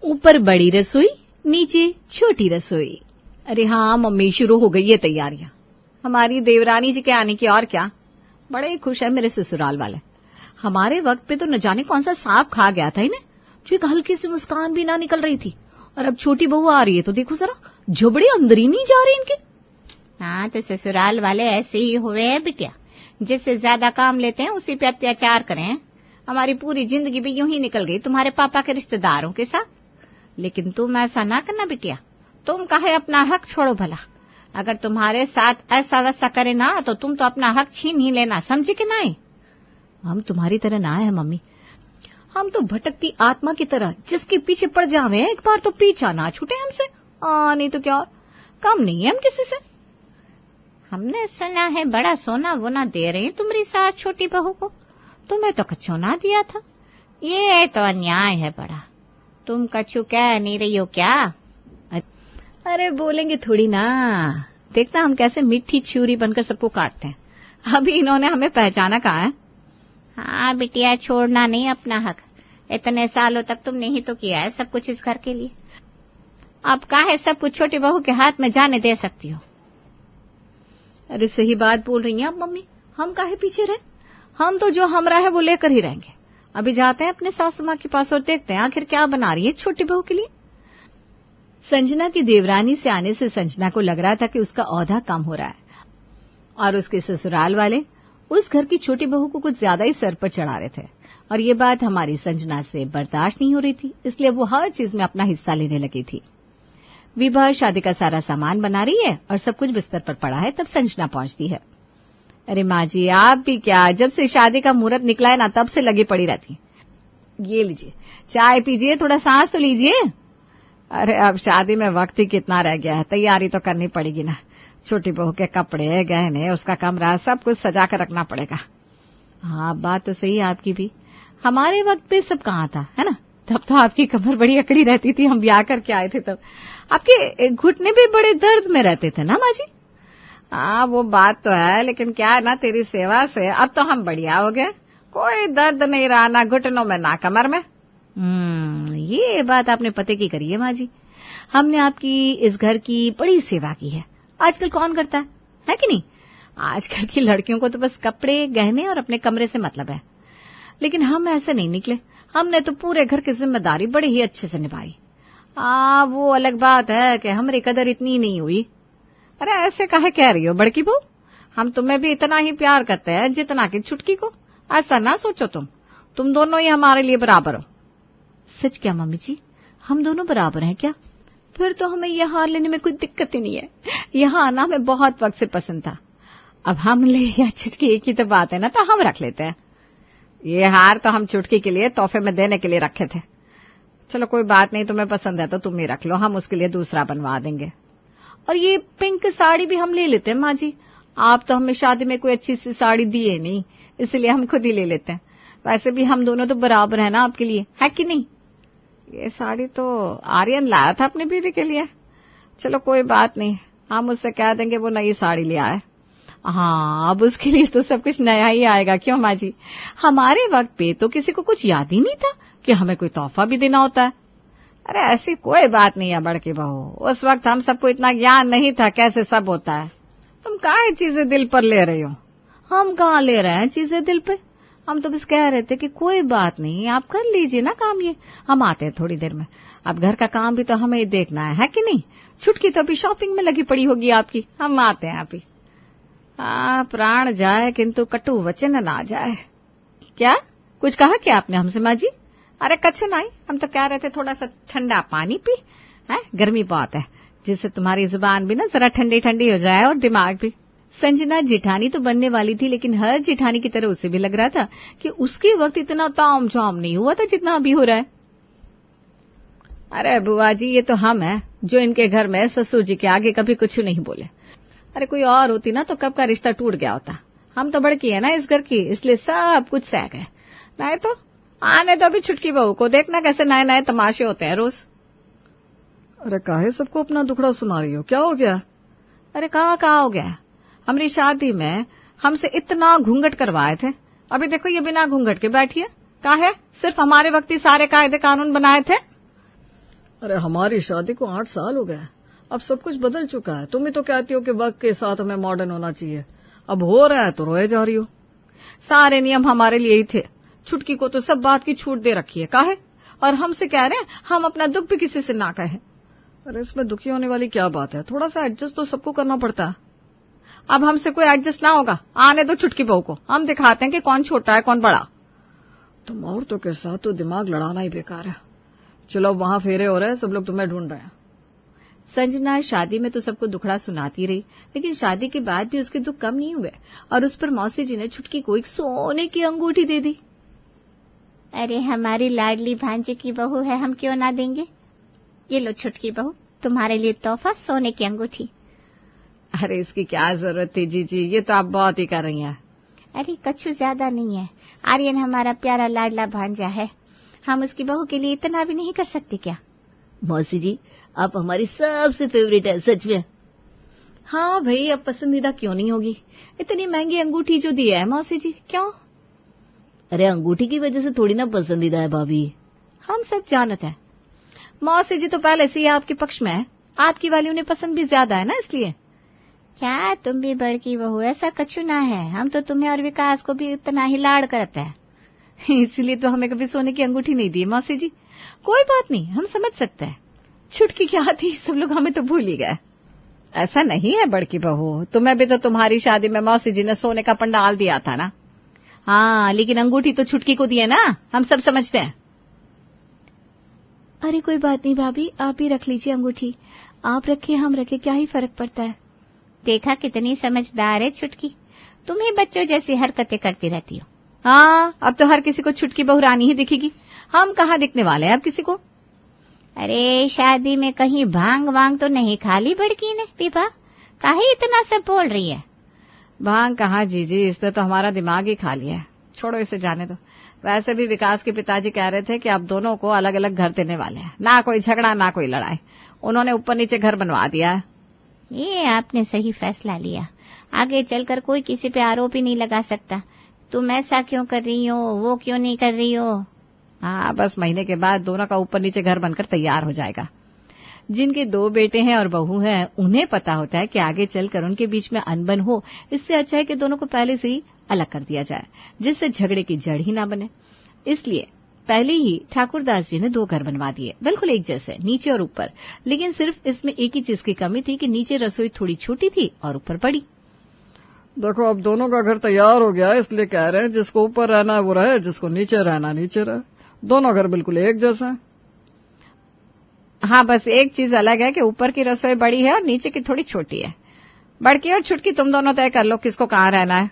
ऊपर बड़ी रसोई, नीचे छोटी रसोई। अरे हाँ मम्मी, शुरू हो गई है तैयारियां हमारी देवरानी जी के आने की। और क्या, बड़े ही खुश है मेरे ससुराल वाले। हमारे वक्त पे तो न जाने कौन सा सांप खा गया था इन्हें, जो एक हल्की सी मुस्कान भी ना निकल रही थी। और अब छोटी बहू आ रही है तो देखो जरा, झुबड़े अंदर ही नहीं जा रहे इनके। हाँ तो ससुराल वाले ऐसे ही हुए हैं बिटिया, जिससे ज्यादा काम लेते हैं उसी पे अत्याचार करें। हमारी पूरी जिंदगी भी यूं ही निकल गई तुम्हारे पापा के रिश्तेदारों के साथ। लेकिन तुम ऐसा ना करना बिटिया, तुम कहे अपना हक छोड़ो भला। अगर तुम्हारे साथ ऐसा वैसा करे ना तो तुम तो अपना हक छीन ही लेना, समझे कि नहीं? हम तुम्हारी तरह ना है मम्मी, हम तो भटकती आत्मा की तरह जिसके पीछे पड़ जावे एक बार तो पीछा ना छूटे हमसे। नहीं तो क्या, कम नहीं है हम किसी से। हमने सुना है बड़ा सोना वोना दे रहे तुम्हारी सास छोटी बहू को, तुम्हें तो कछु ना दिया था। ये तो अन्याय है बड़ा। तुम कछु कह नहीं रही हो क्या? अरे बोलेंगे थोड़ी ना, देखना हम कैसे मीठी छुरी बनकर सबको काटते हैं। अभी इन्होंने हमें पहचाना कहाँ है। हाँ बिटिया, छोड़ना नहीं अपना हक। इतने सालों तक तुमने ही तो किया है सब कुछ इस घर के लिए। अब काहे सब कुछ छोटी बहू के हाथ में जाने दे सकती हो? अरे सही बात बोल रही हैं आप मम्मी, हम काहे पीछे रहे। हम तो जो हमरा है वो लेकर ही रहेंगे। अभी जाते हैं अपने सासू माँ के पास और देखते हैं आखिर क्या बना रही है छोटी बहू के लिए। संजना की देवरानी से आने से संजना को लग रहा था कि उसका औहदा कम हो रहा है, और उसके ससुराल वाले उस घर की छोटी बहू को कुछ ज्यादा ही सर पर चढ़ा रहे थे। और ये बात हमारी संजना से बर्दाश्त नहीं हो रही थी, इसलिए वो हर चीज में अपना हिस्सा लेने लगी थी। विभा शादी का सारा सामान बना रही है और सब कुछ बिस्तर पर पड़ा है, तब संजना पहुंचती है। अरे माँ जी, आप भी क्या, जब से शादी का मुहूर्त निकला है ना तब से लगी पड़ी रहती। ये लीजिए चाय पीजिए, थोड़ा सांस तो लीजिए। अरे अब शादी में वक्त ही कितना रह गया है, तैयारी तो करनी पड़ेगी ना। छोटी बहू के कपड़े, गहने, उसका कमरा, सब कुछ सजा कर रखना पड़ेगा। हाँ बात तो सही है आपकी भी, हमारे वक्त पे सब कहाँ था, है ना? तब तो आपकी कमर बड़ी अकड़ी रहती थी, हम ब्याह करके आए थे तब आपके घुटने भी बड़े दर्द में रहते थे ना माँ जी। हाँ वो बात तो है, लेकिन क्या है ना, तेरी सेवा से अब तो हम बढ़िया हो गए। कोई दर्द नहीं रहा, ना घुटनों में ना कमर में। ये बात आपने पते की करी है माँ जी। हमने आपकी इस घर की बड़ी सेवा की है। आजकल कौन करता है कि नहीं? आजकल की लड़कियों को तो बस कपड़े, गहने और अपने कमरे से मतलब है। लेकिन हम ऐसे नहीं निकले, हमने तो पूरे घर की जिम्मेदारी बड़े ही अच्छे से निभाई। वो अलग बात है कि हमारी कदर इतनी नहीं हुई। अरे ऐसे काहे कह रही हो बड़की बहू, हम तुम्हें भी इतना ही प्यार करते हैं जितना कि छुटकी को। ऐसा ना सोचो, तुम दोनों ही हमारे लिए बराबर हो। सच क्या मम्मी जी, हम दोनों बराबर हैं क्या? फिर तो हमें यह हार लेने में कोई दिक्कत ही नहीं है। यहाँ आना हमें बहुत वक्त से पसंद था। अब हम ले या छुटकी एक ही तो बात है ना, तो हम रख लेते हैं। ये हार तो हम छुटकी के लिए तोहफे में देने के लिए रखे थे। चलो कोई बात नहीं, तुम्हें पसंद है तो तुम ही रख लो, हम उसके लिए दूसरा बनवा देंगे। और ये पिंक साड़ी भी हम ले लेते हैं माँ जी। आप तो हमें शादी में कोई अच्छी सी साड़ी दिए नहीं, इसलिए हम खुद ही ले लेते हैं। वैसे भी हम दोनों तो बराबर है ना आपके लिए, है कि नहीं? ये साड़ी तो आर्यन लाया था अपनी बीवी के लिए। चलो कोई बात नहीं, हम उससे कह देंगे वो नई साड़ी ले आए। हाँ अब उसके लिए तो सब कुछ नया ही आएगा, क्यों माँ जी? हमारे वक्त पे तो किसी को कुछ याद ही नहीं था कि हमें कोई तोहफा भी देना होता है। अरे ऐसी कोई बात नहीं है बड़की बहू, उस वक्त हम सबको इतना ज्ञान नहीं था कैसे सब होता है। तुम काहे चीजें दिल पर ले रही हो? हम कहाँ ले रहे हैं चीजें दिल पे, हम तो बस कह रहे थे कि कोई बात नहीं, आप कर लीजिए ना काम, ये हम आते हैं थोड़ी देर में। अब घर का काम भी तो हमें ही देखना है कि नहीं? छुटकी तो अभी शॉपिंग में लगी पड़ी होगी आपकी, हम आते हैं अभी। प्राण जाए किंतु कटु वचन ना जाए। क्या कुछ कहा क्या आपने हमसे माँ जी? अरे कछु नहीं, हम तो कह रहे थे थोड़ा सा ठंडा पानी पी, है गर्मी बहुत है, जिससे तुम्हारी जुबान भी ना जरा ठंडी ठंडी हो जाए और दिमाग भी। संजना जिठानी तो बनने वाली थी, लेकिन हर जिठानी की तरह उसे भी लग रहा था कि उसके वक्त इतना ताम झाम नहीं हुआ था जितना अभी हो रहा है। अरे बुआ जी, ये तो हम हैं जो इनके घर में ससुर जी के आगे कभी कुछ नहीं बोले। अरे कोई और होती ना तो कब का रिश्ता टूट गया होता। हम तो बड़की है ना इस घर की, इसलिए सब कुछ सह गए। नहीं तो आने तो अभी छुटकी बहू को, देखना कैसे नए नए तमाशे होते हैं रोज। अरे काहे सबको अपना दुखड़ा सुना रही हो, क्या हो गया? अरे कहाँ हो गया? हमारी शादी में हमसे इतना घूंघट करवाए थे, अभी देखो ये बिना घूंघट के बैठी है। काहे? सिर्फ हमारे वक्त ही सारे कायदे कानून बनाए थे। अरे हमारी शादी को 8 साल हो गए, अब सब कुछ बदल चुका है। तुम ही तो कहती हो कि वक्त के साथ हमें मॉडर्न होना चाहिए, अब हो रहा है तो रोए जा रही हो। सारे नियम हमारे लिए ही थे, छुटकी को तो सब बात की छूट दे रखी है, काहे? और हमसे कह रहे हैं हम अपना दुख भी किसी से ना कहें। अरे इसमें दुखी होने वाली क्या बात है, थोड़ा सा एडजस्ट तो सबको करना पड़ता है। अब हमसे कोई एडजस्ट ना होगा, आने दो छुटकी बहू को, हम दिखाते हैं कि कौन छोटा है कौन बड़ा। तुम औरतों के साथ तो दिमाग लड़ाना ही बेकार है। चलो वहां फेरे हो रहे हैं, सब लोग तुम्हें ढूंढ रहे हैं। संजना शादी में तो सबको दुखड़ा सुनाती रही, लेकिन शादी के बाद भी उसके दुख कम नहीं हुए और उस पर मौसी जी ने छुटकी को एक सोने की अंगूठी दे दी। अरे हमारी लाडली भांजे की बहू है, हम क्यों ना देंगे? ये लो छुटकी बहू, तुम्हारे लिए तोहफा सोने की अंगूठी। अरे इसकी क्या जरूरत थी जीजी, ये तो आप बहुत ही कर रही हैं। अरे कछु ज्यादा नहीं है, आर्यन हमारा प्यारा लाडला भांजा है, हम उसकी बहू के लिए इतना भी नहीं कर सकते क्या? मौसी जी आप हमारी सबसे फेवरेट है, सच में। हाँ भाई, अब पसंदीदा क्यों नहीं होगी? इतनी महंगी अंगूठी जो दी है मौसी जी, क्यों? अरे अंगूठी की वजह से थोड़ी ना पसंदीदा है भाभी। हम सब जानते हैं, मौसी जी तो पहले से ही आपके पक्ष में है, आपकी वाली उन्हें पसंद भी ज्यादा है ना, इसलिए। क्या तुम भी बड़की बहू? ऐसा कछु ना है, हम तो तुम्हें और विकास को भी उतना ही लाड़ करते हैं। इसलिए तो हमें कभी सोने की अंगूठी नहीं दी मौसी जी। कोई बात नहीं, हम समझ सकते हैं। छुटकी क्या थी, सब लोग हमें तो भूल ही गए। ऐसा नहीं है बड़की बहू, तुम्हें भी तो तुम्हारी शादी में मौसी जी ने सोने का पंडाल दिया था ना। हाँ, लेकिन अंगूठी तो छुटकी को दी है ना, हम सब समझते हैं। अरे कोई बात नहीं भाभी, आप ही रख लीजिए अंगूठी, आप रखे हम रखे क्या ही फर्क पड़ता है। देखा कितनी समझदार है छुटकी, तुम ही बच्चों जैसी हरकतें करती रहती हो। हाँ, अब तो हर किसी को छुटकी बहू रानी ही दिखेगी, हम कहाँ दिखने वाले हैं अब किसी को। अरे शादी में कहीं भांग वांग तो नहीं खा ली बड़की ने? विभा काहे इतना सब बोल रही है? भांग कहाँ जीजी, इसने तो हमारा दिमाग ही खा लिया है। छोड़ो इसे, जाने दो। वैसे भी विकास के पिताजी कह रहे थे कि आप दोनों को अलग अलग घर देने वाले हैं, ना कोई झगड़ा ना कोई लड़ाई। उन्होंने ऊपर नीचे घर बनवा दिया है। ये आपने सही फैसला लिया, आगे चलकर कोई किसी पे आरोप ही नहीं लगा सकता, तुम ऐसा क्यों कर रही हो, वो क्यों नहीं कर रही हो। हाँ, बस महीने के बाद दोनों का ऊपर नीचे घर बनकर तैयार हो जाएगा। जिनके 2 बेटे हैं और बहू हैं, उन्हें पता होता है कि आगे चलकर उनके बीच में अनबन हो, इससे अच्छा है कि दोनों को पहले से ही अलग कर दिया जाए, जिससे झगड़े की जड़ ही ना बने। इसलिए पहले ही ठाकुरदास जी ने 2 घर बनवा दिए, बिल्कुल एक जैसे, नीचे और ऊपर। लेकिन सिर्फ इसमें एक ही चीज की कमी थी कि नीचे रसोई थोड़ी छोटी थी और ऊपर बड़ी। देखो अब दोनों का घर तैयार हो गया है, इसलिए कह रहे हैं जिसको ऊपर रहना है वो रहे, जिसको नीचे रहना नीचे रहे। दोनों घर बिल्कुल एक जैसा है। हाँ, बस एक चीज अलग है कि ऊपर की रसोई बड़ी है और नीचे की थोड़ी छोटी है। बड़की और छुटकी तुम दोनों तय कर लो किसको कहाँ रहना है।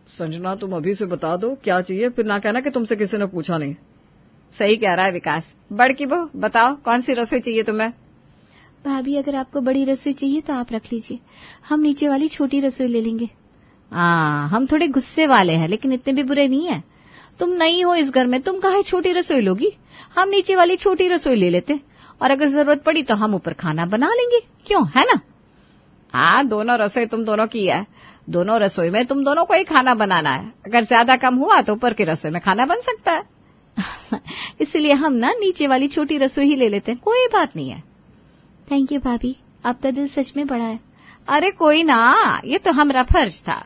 संजना तुम अभी से बता दो क्या चाहिए, फिर ना कहना कि तुमसे किसी ने पूछा नहीं। सही कह रहा है विकास। बड़की बहू बताओ कौन सी रसोई चाहिए तुम्हें? भाभी अगर आपको बड़ी रसोई चाहिए तो आप रख लीजिए, हम नीचे वाली छोटी रसोई ले लेंगे। हाँ, हम थोड़े गुस्से वाले हैं लेकिन इतने भी बुरे नहीं है। तुम नहीं हो इस घर में, तुम काहे छोटी रसोई लोगी? हम नीचे वाली छोटी रसोई ले लेते, और अगर जरूरत पड़ी तो हम ऊपर खाना बना लेंगे, क्यों, है ना? हाँ, दोनों रसोई तुम दोनों की है, दोनों रसोई में तुम दोनों को ही खाना बनाना है। अगर ज्यादा कम हुआ तो ऊपर की रसोई में खाना बन सकता है। इसलिए हम ना नीचे वाली छोटी रसोई ही ले लेते हैं, कोई बात नहीं है। थैंक यू भाभी, आपका दिल सच में बड़ा है। अरे कोई ना, ये तो हमारा फर्ज था।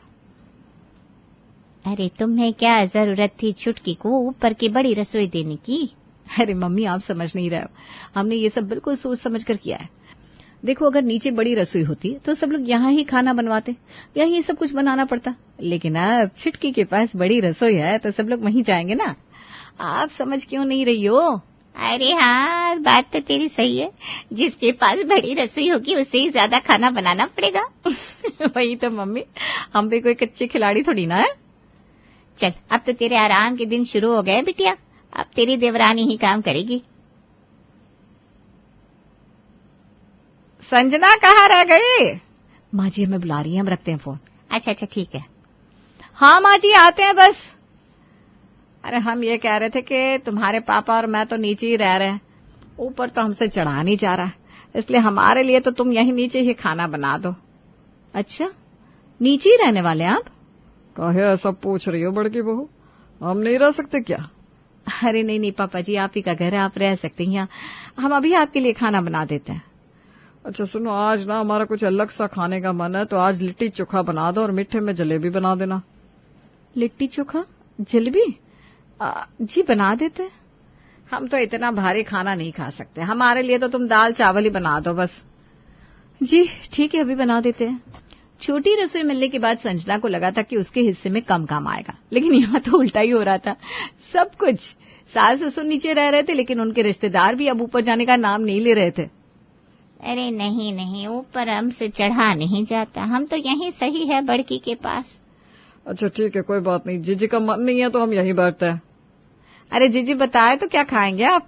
अरे तुम्हें क्या जरूरत थी छुटकी को ऊपर की बड़ी रसोई देने की? अरे मम्मी आप समझ नहीं रहे हो, हमने ये सब बिल्कुल सोच समझ कर किया है। देखो अगर नीचे बड़ी रसोई होती तो सब लोग यहाँ ही खाना बनवाते, यही सब कुछ बनाना पड़ता। लेकिन अब छुटकी के पास बड़ी रसोई है तो सब लोग वहीं जाएंगे ना। आप समझ क्यों नहीं रही हो? अरे हाँ, बात तो तेरी सही है, जिसके पास बड़ी रसोई होगी उसे ही ज्यादा खाना बनाना पड़ेगा। वही तो मम्मी, हम भी कोई कच्चे खिलाड़ी थोड़ी ना है। चल अब तो तेरे आराम के दिन शुरू हो गए बिटिया, अब तेरी देवरानी ही काम करेगी। संजना कहाँ रह गई? माँ जी हमें बुला रही है, हम रखते हैं फोन। अच्छा अच्छा ठीक है। हाँ माँ जी आते हैं बस। अरे हम ये कह रहे थे कि तुम्हारे पापा और मैं तो नीचे ही रह रहे हैं, ऊपर तो हमसे चढ़ा नहीं जा रहा, इसलिए हमारे लिए तो तुम यहीं नीचे ही खाना बना दो। अच्छा, नीचे ही रहने वाले आप? काहे ऐसा पूछ रही हो बड़की बहू, हम नहीं रह सकते क्या? अरे नहीं नहीं पापा जी, आप ही का घर है, आप रह सकते हैं यहाँ। हम अभी आपके लिए खाना बना देते हैं। अच्छा सुनो, आज ना हमारा कुछ अलग सा खाने का मन है, तो आज लिट्टी चोखा बना दो और मीठे में जलेबी बना देना। लिट्टी चोखा जलेबी? जी बना देते हैं। हम तो इतना भारी खाना नहीं खा सकते, हमारे लिए तो तुम दाल चावल ही बना दो बस। जी ठीक है, अभी बना देते हैं। छोटी रसोई मिलने के बाद संजना को लगा था कि उसके हिस्से में कम काम आएगा, लेकिन यहाँ तो उल्टा ही हो रहा था। सब कुछ सास ससुर नीचे रह रहे थे, लेकिन उनके रिश्तेदार भी अब ऊपर जाने का नाम नहीं ले रहे थे। अरे नहीं नहीं, ऊपर हमसे चढ़ा नहीं जाता, हम तो यहीं सही है बड़की के पास। अच्छा ठीक है, कोई बात नहीं। जीजी का मन नहीं है तो हम यहीं बैठते हैं। अरे जीजी बताए तो क्या खाएंगे आप?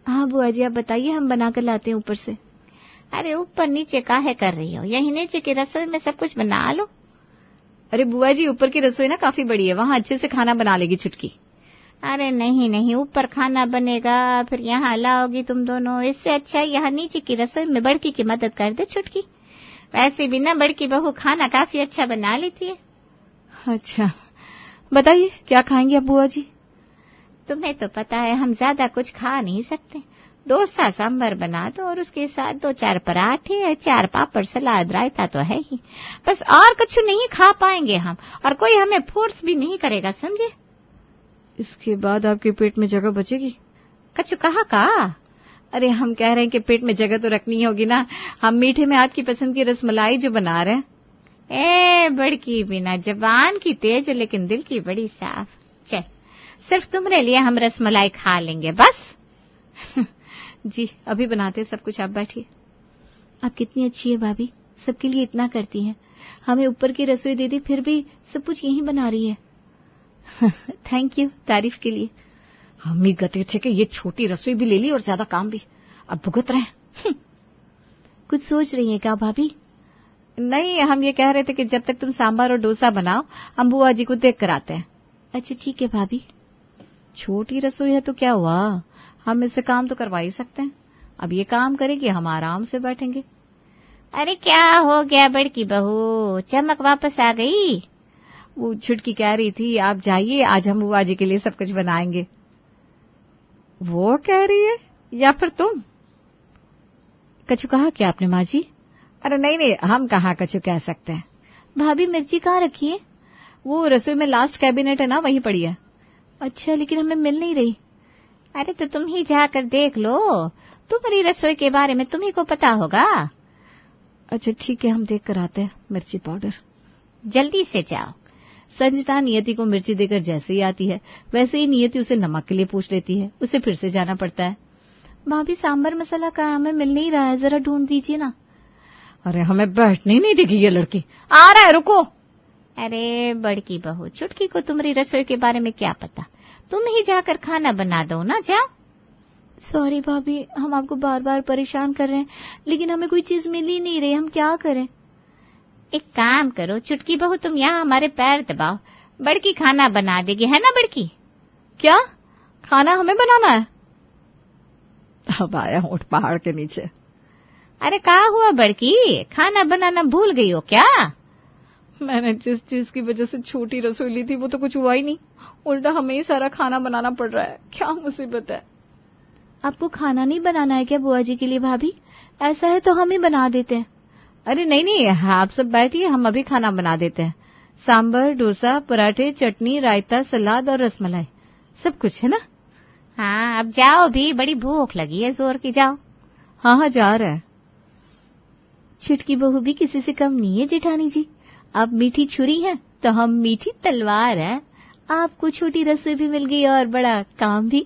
हाँ बुआ जी, आप बताइए, हम बना कर लाते हैं ऊपर से। अरे ऊपर नीचे काहे कर रही हो, यही नीचे की रसोई में सब कुछ बना लो। अरे बुआ जी, ऊपर की रसोई ना काफी बड़ी है, वहाँ अच्छे से खाना बना लेगी छुटकी। अरे नहीं नहीं, ऊपर खाना बनेगा फिर यहाँ लाओगी तुम दोनों, इससे अच्छा यहाँ नीचे की रसोई में बड़की की मदद कर दे छुटकी। वैसे भी ना बड़की बहू खाना काफी अच्छा बना लेती है। अच्छा बताइए क्या खाएंगे आप बुआ जी? तुम्हें तो पता है हम ज्यादा कुछ खा नहीं सकते, डोसा सांभर बना दो और उसके साथ 2-4 पराठे, 4 पापड़, सलाद, रायता तो है ही, बस और कुछ नहीं खा पाएंगे हम, और कोई हमें फोर्स भी नहीं करेगा, समझे? इसके बाद आपके पेट में जगह बचेगी? कछु कहा का? अरे हम कह रहे हैं कि पेट में जगह तो रखनी होगी ना। हम मीठे में आपकी पसंद की रसमलाई जो बना रहे हैं। ए बड़की, बिना जबान की तेज लेकिन दिल की बड़ी साफ। चल, सिर्फ तुम्हारे लिए हम रसमलाई खा लेंगे बस। जी अभी बनाते हैं सब कुछ, आप बैठिए। आप कितनी अच्छी है भाभी, सबके लिए इतना करती हैं, हमें ऊपर की रसोई दे दी फिर भी सब कुछ यहीं बना रही है। थैंक यू तारीफ के लिए। हम ही कहते थे कि ये छोटी रसोई भी ले ली और ज्यादा काम भी, अब भुगत रहे हैं। कुछ सोच रही है क्या भाभी? नहीं, हम ये कह रहे थे कि जब तक तुम सांभर और डोसा बनाओ हम बुआ जी को देख कर आते हैं। अच्छा ठीक है भाभी। छोटी रसोई है तो क्या हुआ, हम इससे काम तो करवा ही सकते हैं। अब ये काम करेगी, हम आराम से बैठेंगे। अरे क्या हो गया बड़की बहू, चमक वापस आ गई? वो छुटकी कह रही थी आप जाइए, आज हम बुआ जी के लिए सब कुछ बनाएंगे। वो कह रही है या फिर तुम? कछु कहा क्या आपने माँ जी? अरे नहीं नहीं, हम कहाँ कछु कह सकते हैं। भाभी मिर्ची कहाँ रखी है? वो रसोई में लास्ट कैबिनेट है ना, वहीं पड़ी है। अच्छा, लेकिन हमें मिल नहीं रही। अरे तो तुम ही जाकर देख लो, तुम्हारी रसोई के बारे में तुम्ही को पता होगा। अच्छा ठीक है, हम देख कर आते हैं। मिर्ची पाउडर जल्दी से जाओ। संजना नियति को मिर्ची देकर जैसे ही आती है वैसे ही नियति उसे नमक के लिए पूछ लेती है, उसे फिर से जाना पड़ता है। भाभी सांभर मसाला कहाँ, हमें मिल नहीं रहा है, जरा ढूंढ दीजिए ना। अरे हमें बैठने ही नहीं देगी ये लड़की, आ रहा है रुको। अरे बड़की बहू, छुटकी को तुम्हारी रसोई के बारे में क्या पता, तुम ही जाकर खाना बना दो ना, जाओ। सॉरी भाभी, हम आपको बार बार परेशान कर रहे हैं, लेकिन हमें कोई चीज मिल ही नहीं रही, हम क्या करें? एक काम करो छुटकी बहू, तुम यहाँ हमारे पैर दबाओ, बड़की खाना बना देगी, है ना बड़की? क्या खाना हमें बनाना है? अब आया ऊँट पहाड़ के नीचे। अरे क्या हुआ बड़की, खाना बनाना भूल गई हो क्या? मैंने जिस चीज की वजह से छोटी रसोई ली थी वो तो कुछ हुआ ही नहीं, उल्टा हमें ही सारा खाना बनाना पड़ रहा है। क्या मुसीबत है। आपको खाना नहीं बनाना है क्या बुआ जी के लिए भाभी? ऐसा है तो हम ही बना देते हैं। अरे नहीं नहीं, आप सब बैठिए, हम अभी खाना बना देते हैं। सांबर, डोसा, पराठे, चटनी, रायता, सलाद और रसमलाई, सब कुछ है ना? हाँ अब जाओ भी, बड़ी भूख लगी है जोर की, जाओ। हाँ हाँ जा रहा है। छुटकी बहू भी किसी से कम नहीं है जेठानी जी, आप मीठी छुरी हैं तो हम मीठी तलवार है, आपको छोटी रसोई भी मिल गई और बड़ा काम भी।